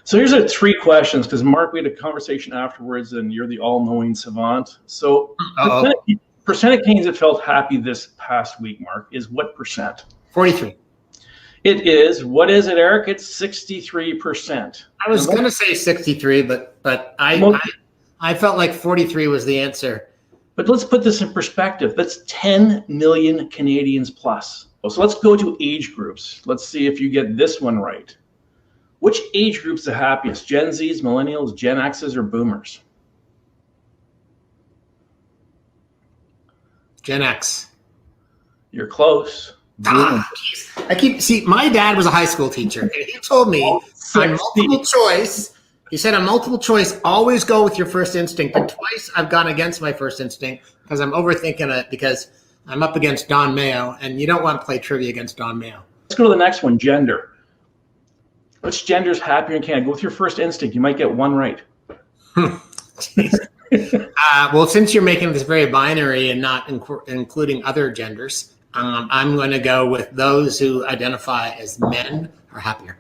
So here's the three questions, because Mark, we had a conversation afterwards, and you're the all-knowing savant. So percent of Canadians that felt happy this past week, Mark, is what percent? 43. It is. What is it, Eric? It's 63%. I was going to say 63, but I felt like 43 was the answer. But let's put this in perspective. That's 10 million Canadians plus. So let's go to age groups. Let's see if you get this one right. Which age group's the happiest? Gen Zs, millennials, Gen Xs, or boomers? Gen X. You're close. My dad was a high school teacher, and he told me on multiple choice, he said on multiple choice, always go with your first instinct. But twice I've gone against my first instinct because I'm overthinking it, because I'm up against Don Mayo, and you don't want to play trivia against Don Mayo. Let's go to the next one, gender. Which gender is happier in Canada? Go with your first instinct. You might get one right. Well, since you're making this very binary and not including other genders, I'm going to go with those who identify as men are happier.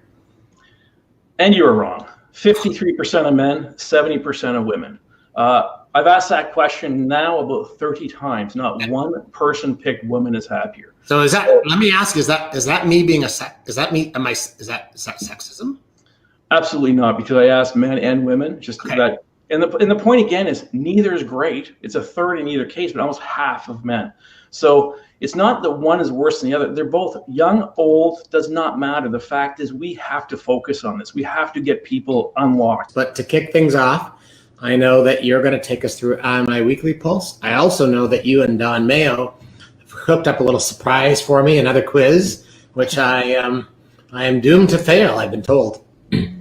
And you were wrong. 53% of men, 70% of women. I've asked that question now about 30 times. Not one person picked women as happier. So let me ask, is that me being is that sexism? Absolutely not, because I asked men and women that. And the point again is neither is great. It's a third in either case, but almost half of men. So it's not that one is worse than the other. They're both young, old, does not matter. The fact is we have to focus on this. We have to get people unlocked. But to kick things off, I know that you're going to take us through my weekly pulse. I also know that you and Don Mayo have hooked up a little surprise for me, another quiz, which I am doomed to fail, I've been told.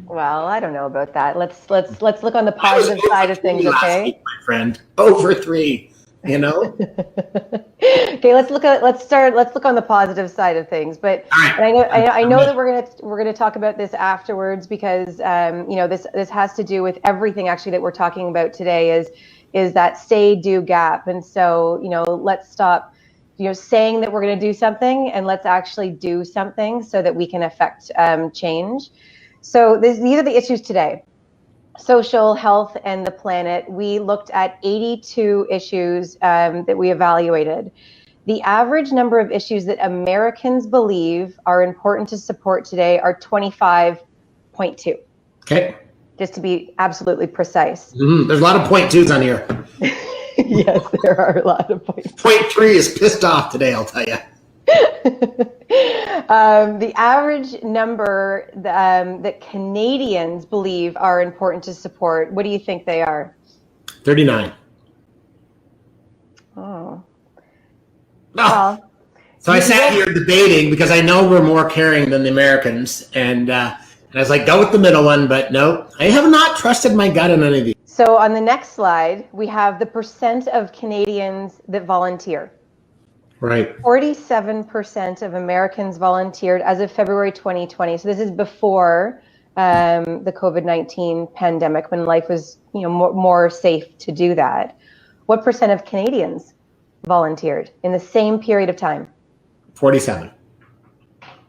Well, I don't know about that. Let's look on the positive side of things, okay? Week, my friend, over 3. You know. Okay, let's look on the positive side of things. But I know that we're gonna talk about this afterwards, because this has to do with everything actually that we're talking about today is that say-do gap. And so let's stop saying that we're going to do something, and let's actually do something so that we can affect change. So these are the issues today. Social, health, and the planet. We looked at 82 issues that we evaluated. The average number of issues that Americans believe are important to support today are 25.2. Okay. Just to be absolutely precise. There's a lot of 0.2s on here. Yes, there are a lot of points. 0.3 is pissed off today, I'll tell you. The average number that Canadians believe are important to support, what do you think they are? 39. Oh. Well, so I sat here debating, because I know we're more caring than the Americans, and I was like, go with the middle one, but no, I have not trusted my gut in any of these. So on the next slide, we have the percent of Canadians that volunteer. Right. 47% of Americans volunteered as of February 2020. So this is before the COVID-19 pandemic, when life was more safe to do that. What percent of Canadians volunteered in the same period of time? 47.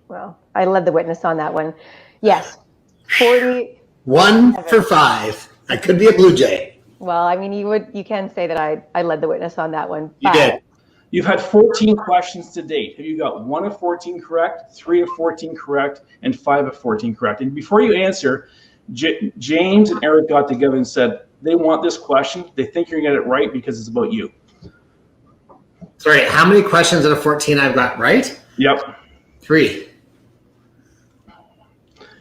Well, I led the witness on that one. Yes, 40. 1 for 5. I could be a Blue Jay. Well, I mean, you can say that I led the witness on that one. You did. You've had 14 questions to date. Have you got 1 of 14 correct, 3 of 14 correct, and 5 of 14 correct? And before you answer, James and Eric got together and said they want this question. They think you're going to get it right because it's about you. Sorry, how many questions out of 14 I've got right? Yep. 3.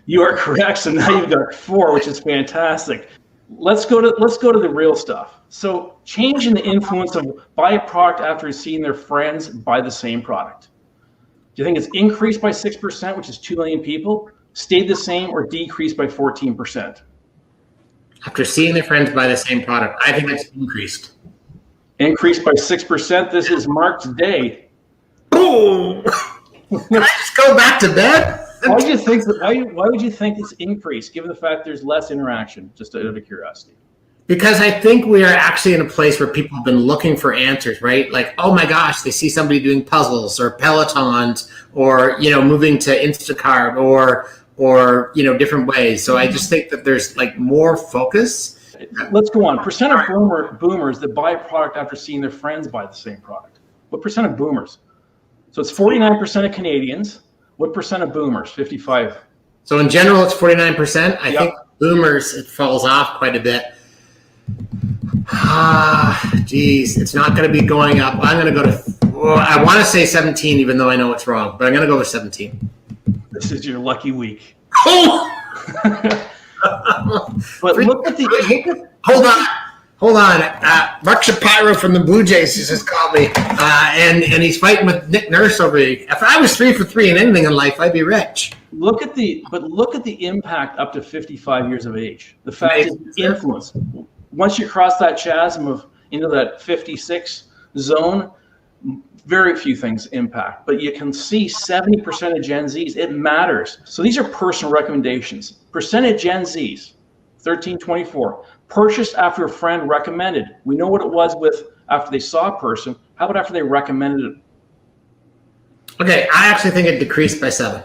You are correct. So now you've got 4, which is fantastic. Let's go to the real stuff. So change in the influence of buy a product after seeing their friends buy the same product. Do you think it's increased by 6%, which is 2 million people, stayed the same, or decreased by 14%? After seeing their friends buy the same product, I think it's increased. Increased by 6%. This is Mark's day. Boom! Can I just go back to bed? Why would you think it's increased, given the fact there's less interaction, just out of curiosity? Because I think we are actually in a place where people have been looking for answers, right? Like, oh my gosh, they see somebody doing puzzles or Pelotons or, moving to Instacart or different ways. So I just think that there's like more focus. Let's go on. Percent of boomers that buy a product after seeing their friends buy the same product. What percent of boomers? So it's 49% of Canadians. What percent of boomers? 55. So in general, it's 49%. I think boomers, it falls off quite a bit. Geez, it's not going to be going up. I'm going to go to, I want to say 17, even though I know it's wrong, but I'm going to go with 17. This is your lucky week. Oh! But look at the. Hold on. Mark Shapiro from the Blue Jays just called me, and he's fighting with Nick Nurse over here. If I was 3 for 3 in anything in life, I'd be rich. Look at the impact up to 55 years of age. The fact is influence. Once you cross that chasm of into that 56 zone, very few things impact. But you can see 70% of Gen Zs, it matters. So these are personal recommendations. Percent of Gen Zs, 1324, purchased after a friend recommended. We know what it was with after they saw a person. How about after they recommended it? Okay, I actually think it decreased by 7.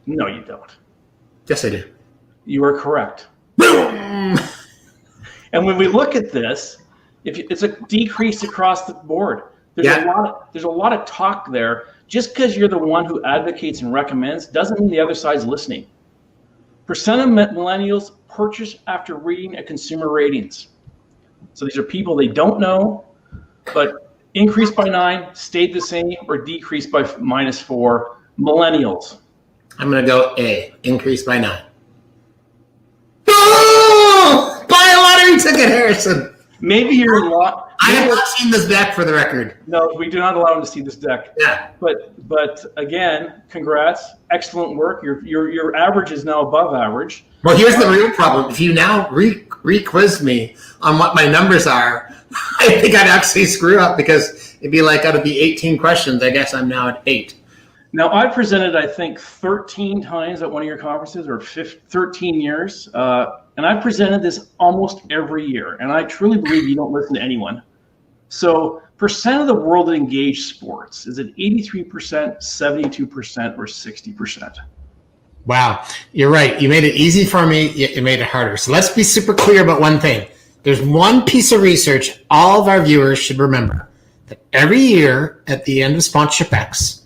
No, you don't. Yes, I do. You are correct. And when we look at this, it's a decrease across the board. There's a lot of talk there. Just because you're the one who advocates and recommends doesn't mean the other side's listening. Percent of millennials purchase after reading a consumer ratings. So these are people they don't know, but increased by 9, stayed the same, or decreased by -4. Millennials. I'm going to go A, increased by 9. Oh! Buy a lottery ticket, Harrison. Maybe you're in lot. I have not seen this deck, for the record. No, we do not allow him to see this deck. Yeah. But again, congrats, excellent work. Your average is now above average. Well, here's the real problem. If you now re-quiz me on what my numbers are, I think I'd actually screw up, because it'd be like out of the 18 questions, I guess I'm now at 8. Now, I presented, I think, 13 times at one of your conferences, or 13 years, and I presented this almost every year, and I truly believe you don't listen to anyone. So percent of the world that engage sports, is it 83%, 72%, or 60%? Wow, you're right. You made it easy for me, yet you made it harder. So let's be super clear about one thing. There's one piece of research all of our viewers should remember, that every year at the end of Sponsorship X,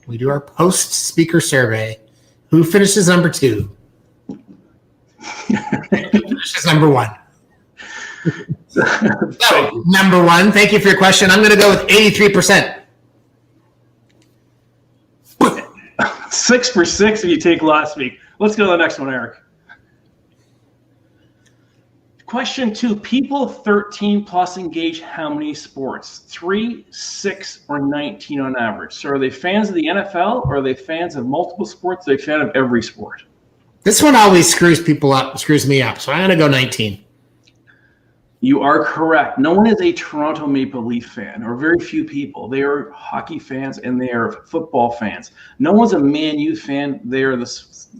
we do our post-speaker survey. Who finishes number 2? Who finishes number 1? So, number 1, thank you for your question. I'm going to go with 83%. 6 for 6 if you take last week. Let's go to the next one, Eric. Question 2, people 13 plus engage how many sports? 3, 6, or 19 on average? So are they fans of the NFL, or are they fans of multiple sports? Are they a fan of every sport? This one always screws me up. So I'm going to go 19. You are correct. No one is a Toronto Maple Leaf fan, or very few people. They are hockey fans and they are football fans. No one's a Man U fan. They are the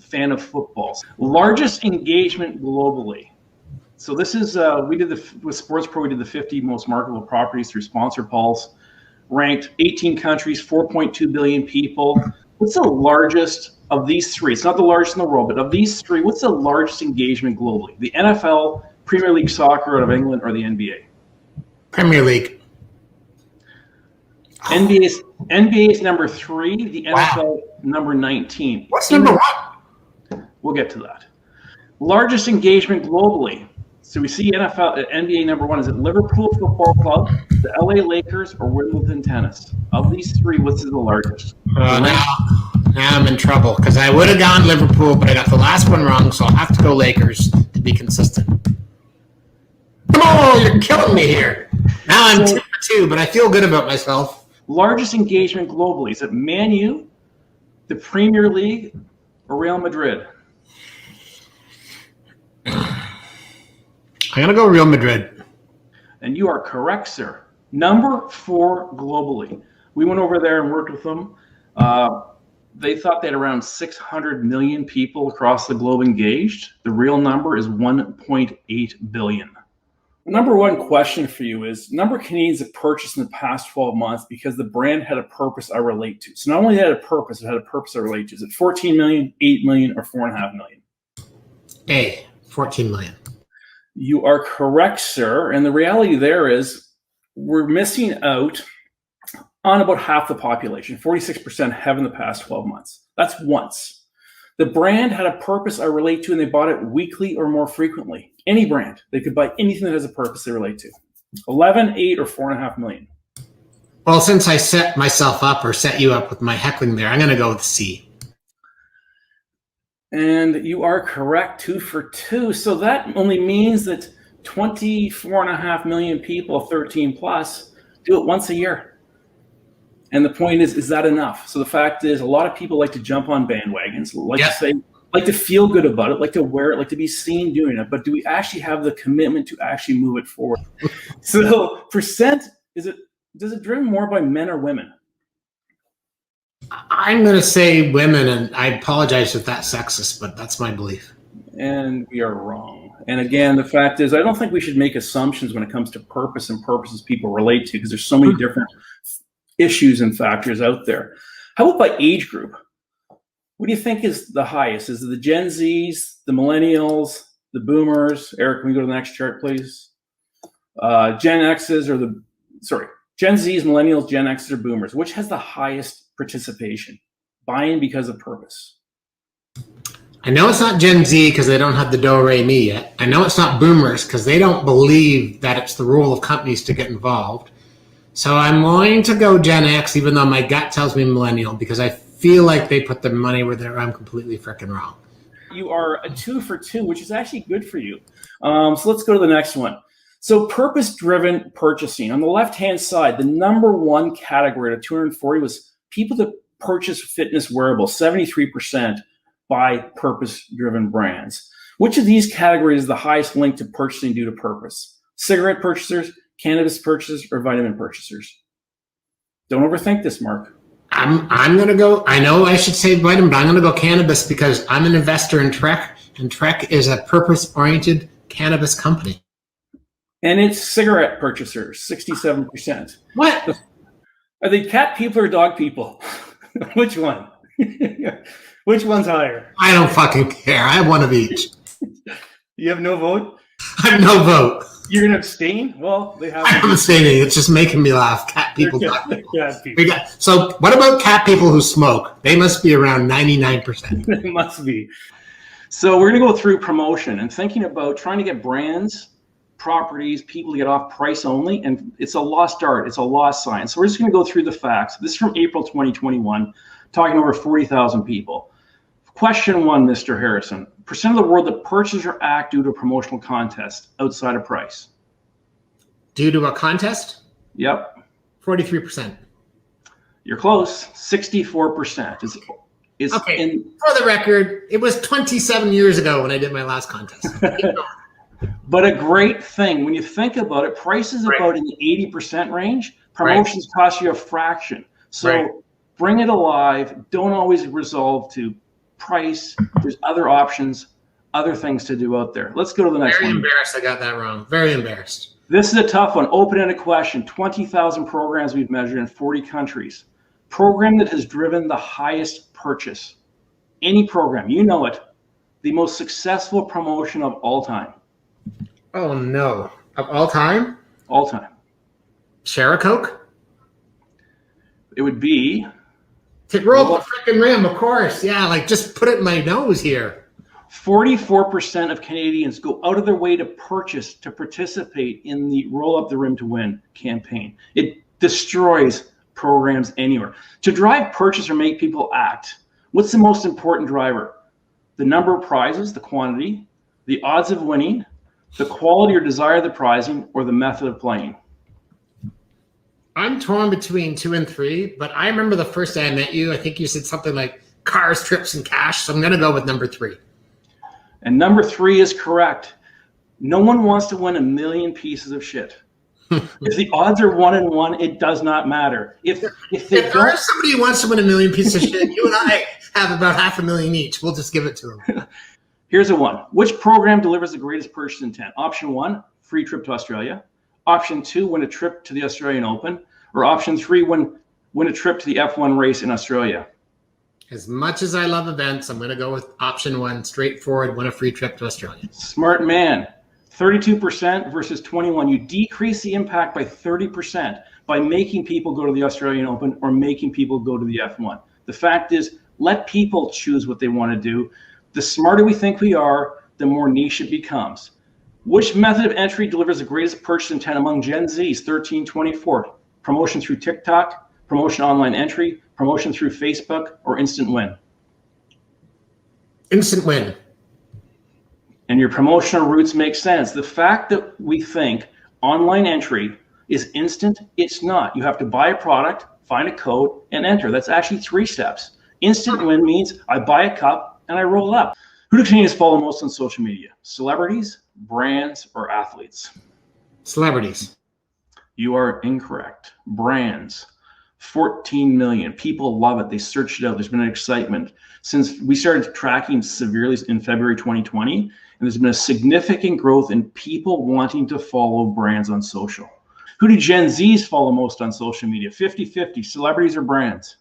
fan of footballs. Largest engagement globally. So this is, with Sports Pro, we did the 50 most marketable properties through Sponsor Pulse, ranked 18 countries, 4.2 billion people. What's the largest of these 3? It's not the largest in the world, but of these 3, what's the largest engagement globally? The NFL, Premier League Soccer out of England, or the NBA? Premier League. NBA is number 3, the NFL number 19. What's number 1? We'll get to that. Largest engagement globally. So we see NBA number 1. Is it Liverpool Football Club, the LA Lakers, or Wimbledon Tennis? Of these 3, what's the largest? Now I'm in trouble, because I would have gone Liverpool, but I got the last one wrong, so I'll have to go Lakers to be consistent. Oh, you're killing me here. Now I'm 2 for 2, but I feel good about myself. Largest engagement globally. Is it Man U, the Premier League, or Real Madrid? I'm going to go Real Madrid. And you are correct, sir. Number 4 globally. We went over there and worked with them. They thought they had around 600 million people across the globe engaged. The real number is 1.8 billion. number one question for you is number of Canadians have purchased in the past 12 months because the brand had a purpose I relate to. So not only had a purpose, it had a purpose I relate to. Is it 14 million, 8 million, or 4.5 million? A, 14 million. You are correct, sir. And the reality there is we're missing out on about half the population. 46% have in the past 12 months. That's once. The brand had a purpose I relate to, and they bought it weekly or more frequently. Any brand. They could buy anything that has a purpose they relate to. 11, 8, or 4.5 million. Well, since I set myself up or set you up with my heckling there, I'm going to go with C. And you are correct, 2 for 2. So that only means that 24.5 million people, 13 plus, do it once a year. And the point is that enough? So the fact is, a lot of people like to jump on bandwagons, like to feel good about it, like to wear it, like to be seen doing it. But do we actually have the commitment to actually move it forward? So percent, does it driven more by men or women? I'm going to say women, and I apologize if that's sexist, but that's my belief. And we are wrong. And again, the fact is, I don't think we should make assumptions when it comes to purpose and purposes people relate to, because there's so many different issues and factors out there. How about by age group? What do you think is the highest? Is it the Gen Zs, the millennials, the boomers? Eric, can we go to the next chart, please? Gen X's or Gen Zs, millennials, Gen X's, or boomers? Which has the highest participation? Buying because of purpose. I know it's not Gen Z because they don't have the do-re-mi yet. I know it's not boomers because they don't believe that it's the role of companies to get involved. So I'm going to go Gen X, even though my gut tells me millennial, because I feel like they put their money where I'm completely freaking wrong. You are a 2 for 2, which is actually good for you. So let's go to the next one. So purpose-driven purchasing. On the left-hand side, the number one category of 240 was people that purchase fitness wearables, 73% by purpose-driven brands. Which of these categories is the highest link to purchasing due to purpose? Cigarette purchasers, cannabis purchasers, or vitamin purchasers? Don't overthink this, Mark. I'm going to go, I know I should say vitamin, but I'm going to go cannabis because I'm an investor in Trek, and Trek is a purpose-oriented cannabis company. And it's cigarette purchasers, 67%. What? Are they cat people or dog people? Which one? Which one's higher? I don't fucking care. I have one of each. You have no vote? I have no vote. You're going to abstain? Well, they have. I'm abstaining. It's just making me laugh. Cat people, dog people. Cat people. So what about cat people who smoke? They must be around 99%. They must be. So we're going to go through promotion and thinking about trying to get brands, properties, people to get off price only, and it's a lost art, it's a lost science. So we're just going to go through the facts. This is from April 2021, talking to over 40,000 people. Question 1, Mr. Harrison, percent of the world that purchases or act due to a promotional contest outside of price? Due to a contest? Yep. 43%. You're close, 64%. Okay, for the record, it was 27 years ago when I did my last contest. But a great thing, when you think about it, price is about in the 80% range. Promotions cost you a fraction. So bring it alive. Don't always resolve to price. There's other options, other things to do out there. Let's go to the next one. Very embarrassed I got that wrong. Very embarrassed. This is a tough one. Open-ended question. 20,000 programs we've measured in 40 countries. Program that has driven the highest purchase. Any program, you know it. The most successful promotion of all time. Oh, no. Of all time? All time. Share a Coke? It would be... Roll the frickin' rim, of course. Yeah, like just put it in my nose here. 44% of Canadians go out of their way to purchase, to participate in the Roll Up the Rim to Win campaign. It destroys programs anywhere. To drive purchase or make people act, what's the most important driver? The number of prizes, the quantity, the odds of winning, the quality or desire of the prizing, or the method of playing? I'm torn between 2 and 3, but I remember the first day I met you, I think you said something like cars, trips, and cash, so I'm going to go with number 3. And number 3 is correct. No one wants to win 1 million pieces of shit. If the odds are 1 in 1, it does not matter. If somebody wants to win 1 million pieces of shit, you and I have about 500,000 each. We'll just give it to them. Here's a one. Which program delivers the greatest purchase intent? Option 1, free trip to Australia. Option 2, win a trip to the Australian Open. Or option 3, win a trip to the F1 race in Australia. As much as I love events, I'm going to go with option 1, straightforward, win a free trip to Australia. Smart man. 32% versus 21. You decrease the impact by 30% by making people go to the Australian Open or making people go to the F1. The fact is, let people choose what they want to do. The smarter we think we are, the more niche it becomes. Which method of entry delivers the greatest purchase intent among Gen Zs, 13-24? Promotion through TikTok, promotion online entry, promotion through Facebook, or instant win? Instant win. And your promotional routes make sense. The fact that we think online entry is instant, it's not. You have to buy a product, find a code, and enter. That's actually 3 steps. Instant win means I buy a cup and I roll it up. Who do Canadians follow most on social media? Celebrities, brands, or athletes? Celebrities. You are incorrect. Brands. 14 million. People love it. They search it out. There's been an excitement. Since we started tracking severely in February 2020, and there's been a significant growth in people wanting to follow brands on social. Who do Gen Zs follow most on social media? 50-50, celebrities or brands?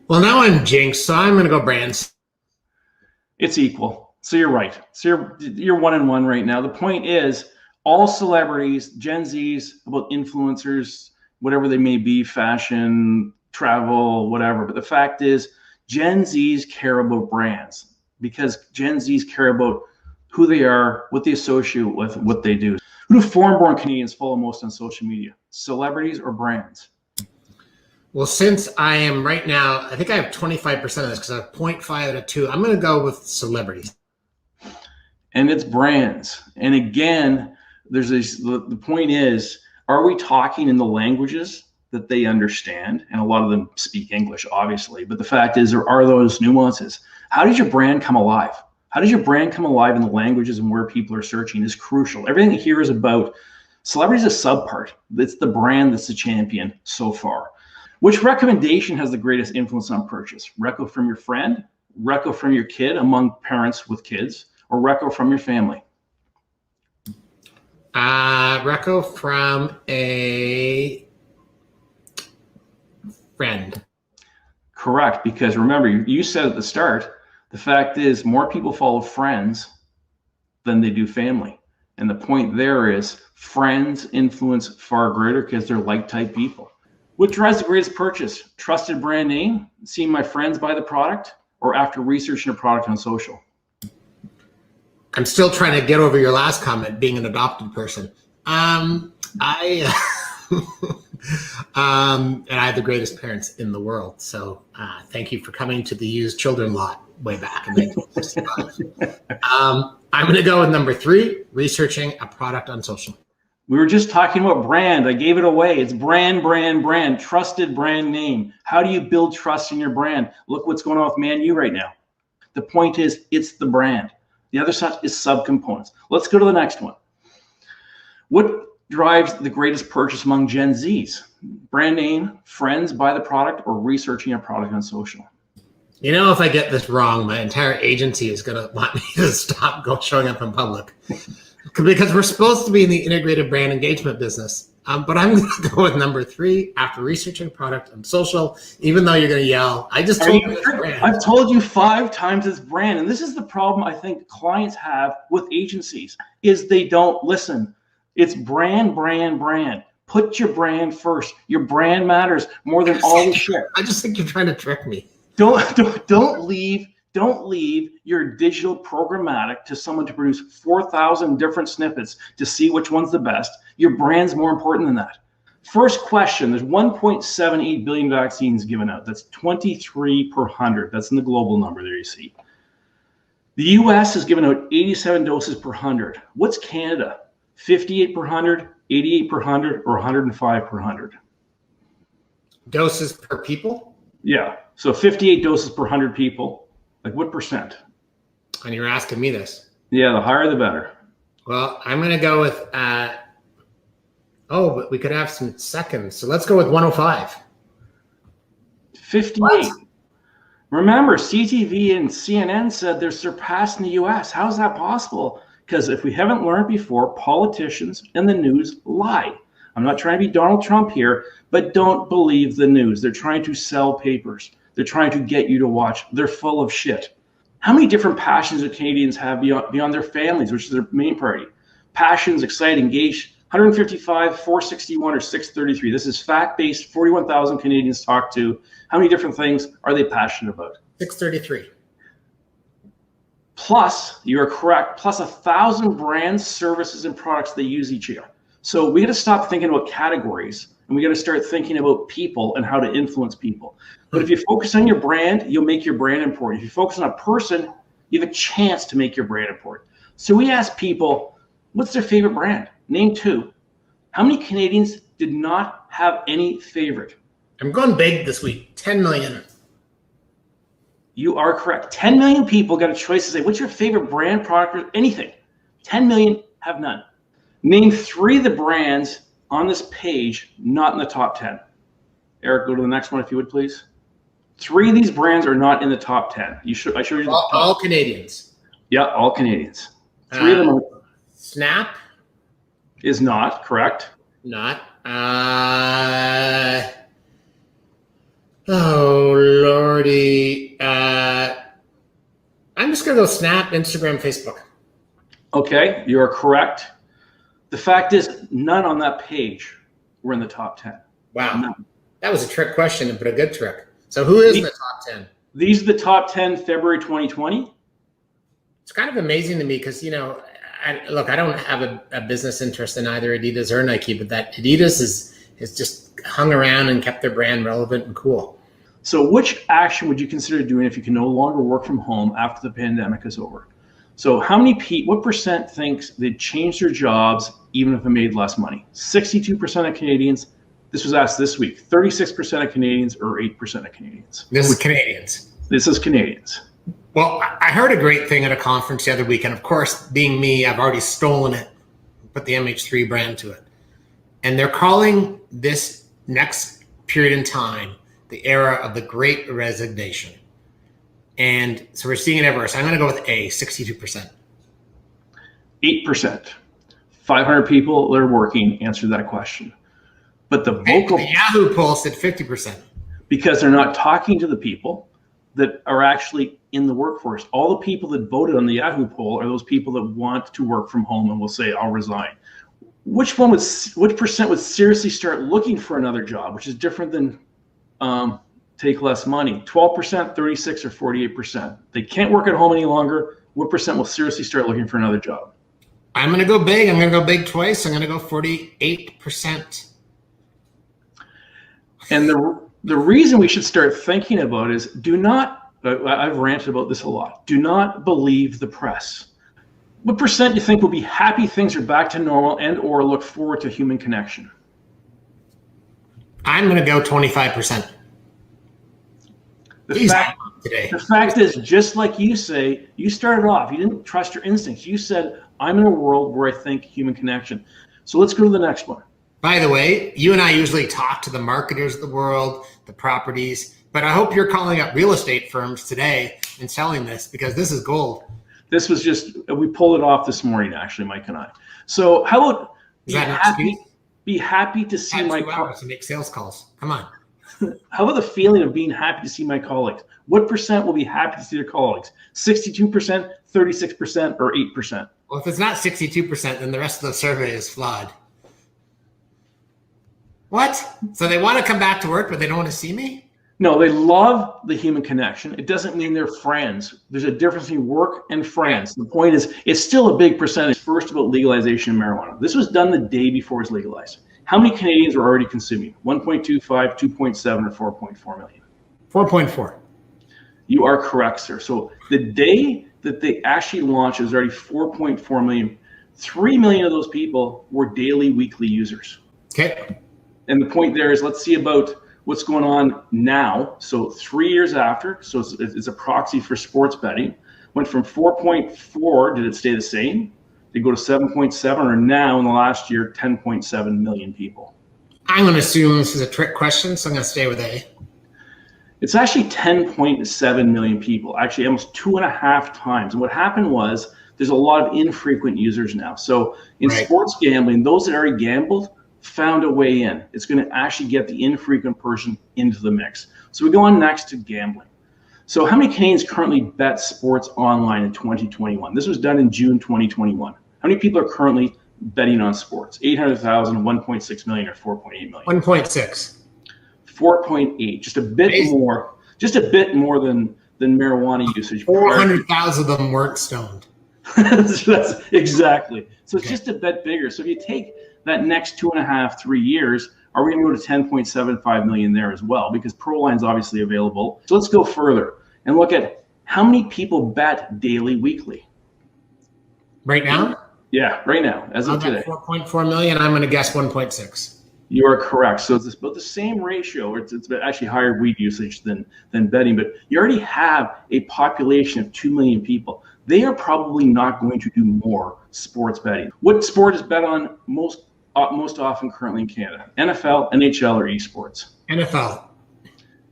Well, now I'm jinxed, so I'm going to go brands. It's equal. So you're right. So you're 1-1 right now. The point is, all celebrities, Gen Zs, about influencers, whatever they may be, fashion, travel, whatever. But the fact is, Gen Zs care about brands because Gen Zs care about who they are, what they associate with, what they do. Who do foreign-born Canadians follow most on social media? Celebrities or brands? Well, since I am right now, I think I have 25% of this because I have 0.5 out of 2. I'm going to go with celebrities. And it's brands. And again, the point is, are we talking in the languages that they understand? And a lot of them speak English, obviously. But the fact is, there are those nuances. How does your brand come alive? How does your brand come alive in the languages and where people are searching is crucial. Everything here is about celebrity is a subpart. It's the brand that's the champion so far. Which recommendation has the greatest influence on purchase? Reco from your friend, reco from your kid among parents with kids, or reco from your family? Reco from a friend. Correct, because remember, you said at the start, the fact is more people follow friends than they do family. And the point there is friends influence far greater because they're like-type people. What drives the greatest purchase? Trusted brand name, seeing my friends buy the product, or after researching a product on social? I'm still trying to get over your last comment, being an adopted person. And I have the greatest parents in the world. So thank you for coming to the used children lot way back in 1965. I'm going to go with number 3, researching a product on social. We were just talking about brand. I gave it away. It's brand, brand, brand, trusted brand name. How do you build trust in your brand? Look what's going on with Man U right now. The point is, it's the brand. The other side is subcomponents. Let's go to the next one. What drives the greatest purchase among Gen Zs? Brand name, friends buy the product, or researching a product on social? You know, if I get this wrong, my entire agency is going to want me to stop showing up in public. Because we're supposed to be in the integrated brand engagement business. But I'm going to go with number 3, after researching product on social, even though you're going to yell, I just told you it's brand. I've told you 5 times it's brand. And this is the problem I think clients have with agencies, is they don't listen. It's brand, brand, brand. Put your brand first. Your brand matters more than all the shit. I just think you're trying to trick me. Don't leave your digital programmatic to someone to produce 4,000 different snippets to see which one's the best. Your brand's more important than that. First question, there's 1.78 billion vaccines given out. That's 23 per 100. That's in the global number there you see. The US has given out 87 doses per 100. What's Canada? 58 per 100, 88 per 100, or 105 per 100? Doses per people? Yeah, so 58 doses per 100 people. Like what percent? And you're asking me this. Yeah, the higher the better. Well, I'm going to go with, but we could have some seconds. So let's go with 105. 58. What? Remember, CTV and CNN said they're surpassing the US. How is that possible? Because if we haven't learned before, politicians and the news lie. I'm not trying to be Donald Trump here, but don't believe the news. They're trying to sell papers. They're trying to get you to watch. They're full of shit. How many different passions do Canadians have beyond their families, which is their main priority? Passions, excited, engaged, 155, 461, or 633. This is fact-based, 41,000 Canadians talked to. How many different things are they passionate about? 633. Plus, you are correct, plus 1,000 brands, services, and products they use each year. So we got to stop thinking about categories, and we got to start thinking about people and how to influence people. But if you focus on your brand, you'll make your brand important. If you focus on a person, you have a chance to make your brand important. So we asked people, what's their favorite brand? Name two. How many Canadians did not have any favorite? I'm going big this week, 10 million. You are correct. 10 million people got a choice to say, what's your favorite brand, product, or anything? 10 million have none. Name three of the brands on this page not in the top 10. Eric, go to the next one if you would, please. Three of these brands are not in the top 10. I showed you the top. All Canadians. Yeah, all Canadians. Three of them are. Snap Is not correct. Not. Oh lordy. I'm just gonna go Snap, Instagram, Facebook. Okay, you are correct. The fact is, none on that page were in the top 10. Wow. None. That was a trick question, but a good trick. So who is in the top 10? These are the top 10 February 2020. It's kind of amazing to me because, you know, I don't have a business interest in either Adidas or Nike, but that Adidas is just hung around and kept their brand relevant and cool. So which action would you consider doing if you can no longer work from home after the pandemic is over? So what percent thinks they'd change their jobs even if it made less money? 62% of Canadians. This was asked this week. 36% of Canadians or 8% of Canadians. This is Canadians. This is Canadians. Well, I heard a great thing at a conference the other week, and of course, being me, I've already stolen it, put the MH3 brand to it. And they're calling this next period in time the era of the Great Resignation. And so we're seeing it everywhere. So I'm going to go with A, 62%. 8%. 500 people that are working answered that question. But the Yahoo poll said 50%. Because they're not talking to the people that are actually in the workforce. All the people that voted on the Yahoo poll are those people that want to work from home and will say, I'll resign. Which percent would seriously start looking for another job, which is different than take less money? 12%, 36, or 48%. They can't work at home any longer. What percent will seriously start looking for another job? I'm going to go big. I'm going to go big twice. I'm going to go 48%. And the reason we should start thinking about is I've ranted about this a lot. Do not believe the press. What percent do you think will be happy things are back to normal and or look forward to human connection? I'm going to go 25%. The fact is, just like you say, you started off, you didn't trust your instincts. You said, I'm in a world where I think human connection. So let's go to the next one. By the way, you and I usually talk to the marketers of the world, the properties, but I hope you're calling up real estate firms today and selling this because this is gold. This was we pulled it off this morning, actually, Mike and I. So how about be happy to see my colleagues to make sales calls. Come on. How about the feeling of being happy to see my colleagues? What percent will be happy to see their colleagues? 62%, 36%, or 8%? Well, if it's not 62%, then the rest of the survey is flawed. What? So they want to come back to work, but they don't want to see me? No, they love the human connection. It doesn't mean they're friends. There's a difference between work and friends. The point is, it's still a big percentage. First, about legalization of marijuana. This was done the day before it was legalized. How many Canadians were already consuming? 1.25, 2.7, or 4.4 million? 4.4. You are correct, sir. So the day that they actually launched, it was already 4.4 million. 3 million of those people were daily, weekly users. Okay. And the point there is, let's see about what's going on now. So 3 years after, so it's a proxy for sports betting, went from 4.4, did it stay the same? Did it go to 7.7, or now in the last year, 10.7 million people? I'm going to assume this is a trick question, so I'm going to stay with A. It's actually 10.7 million people, actually almost 2.5 times. And what happened was there's a lot of infrequent users now. So in sports gambling, those that already gambled found a way in. It's going to actually get the infrequent person into the mix. So we go on next to gambling. So how many Canadians currently bet sports online in 2021? This was done in June 2021. How many people are currently betting on sports? 800,000, 1.6 million, or 4.8 million? 1.6. 4.8, just a bit more, than marijuana usage. 400,000 of them weren't stoned. That's exactly. So it's just a bit bigger. So if you take that next 2.5, 3 years, are we going to go to 10.75 million there as well? Because ProLine's obviously available. So let's go further and look at how many people bet daily, weekly. Right now? Yeah, right now, as of today. 4.4 million. I'm going to guess 1.6. You are correct. So it's about the same ratio. It's actually higher weed usage than betting, but you already have a population of 2 million people. They are probably not going to do more sports betting. What sport is bet on most often currently in Canada? NFL, NHL, or esports? NFL.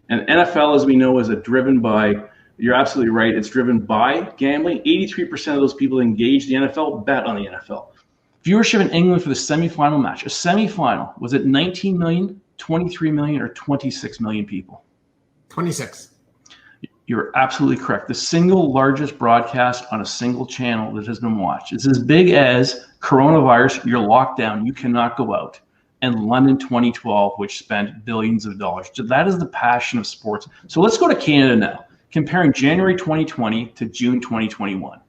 And NFL, as we know, is driven by, you're absolutely right, it's driven by gambling. 83% of those people engaged in the NFL bet on the NFL. Viewership in England for the semifinal match. A semifinal, was it 19 million, 23 million, or 26 million people? 26. You're absolutely correct. The single largest broadcast on a single channel that has been watched. It's as big as coronavirus, you're locked down, you cannot go out, and London 2012, which spent billions of dollars. So that is the passion of sports. So let's go to Canada now, comparing January 2020 to June 2021.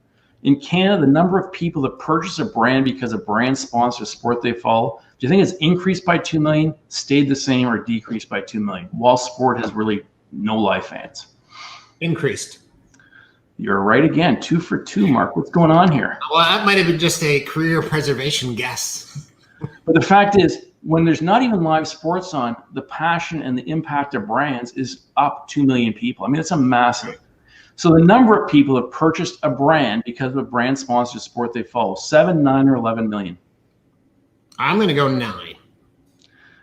In Canada, the number of people that purchase a brand because a brand sponsors a sport they follow, do you think it's increased by 2 million, stayed the same, or decreased by 2 million, while sport has really no live fans? Increased. You're right again. 2 for 2, Mark. What's going on here? Well, that might have been just a career preservation guess. But the fact is, when there's not even live sports on, the passion and the impact of brands is up 2 million people. I mean, it's a massive. So the number of people that purchased a brand because of a brand sponsored sport they follow, 7, 9, or 11 million. I'm going to go 9. And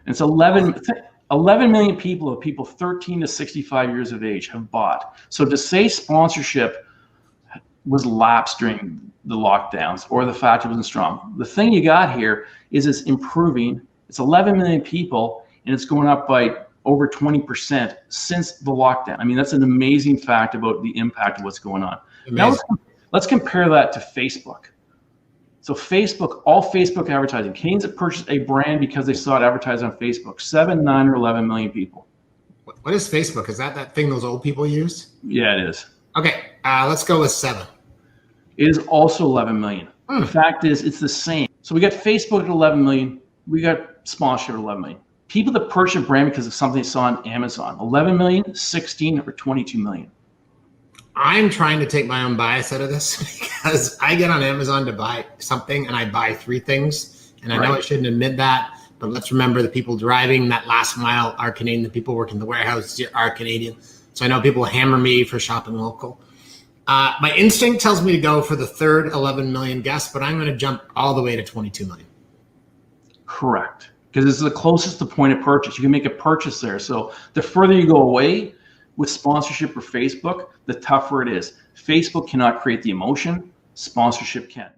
it's 11 million people of people 13 to 65 years of age have bought. So to say sponsorship was lapsed during the lockdowns or the fact it wasn't strong, the thing you got here is it's improving. It's 11 million people, and it's going up by over 20% since the lockdown. I mean, that's an amazing fact about the impact of what's going on. Amazing. Now let's compare that to Facebook. So Facebook, all Facebook advertising, Canadians that purchased a brand because they saw it advertised on Facebook, 7, 9, or 11 million people. What is Facebook? Is that thing those old people use? Yeah, it is. Okay, let's go with 7. It is also 11 million. The fact is, it's the same. So we got Facebook at 11 million. We got sponsorship at 11 million. People that purchase a brand because of something they saw on Amazon, 11 million, 16, or 22 million. I'm trying to take my own bias out of this because I get on Amazon to buy something and I buy 3 things. And I know I shouldn't admit that, but let's remember the people driving that last mile are Canadian. The people working the warehouse are Canadian. So I know people hammer me for shopping local. My instinct tells me to go for the third 11 million guess, but I'm going to jump all the way to 22 million. Correct. Because it's the closest to point of purchase. You can make a purchase there. So the further you go away with sponsorship or Facebook, the tougher it is. Facebook cannot create the emotion. Sponsorship can.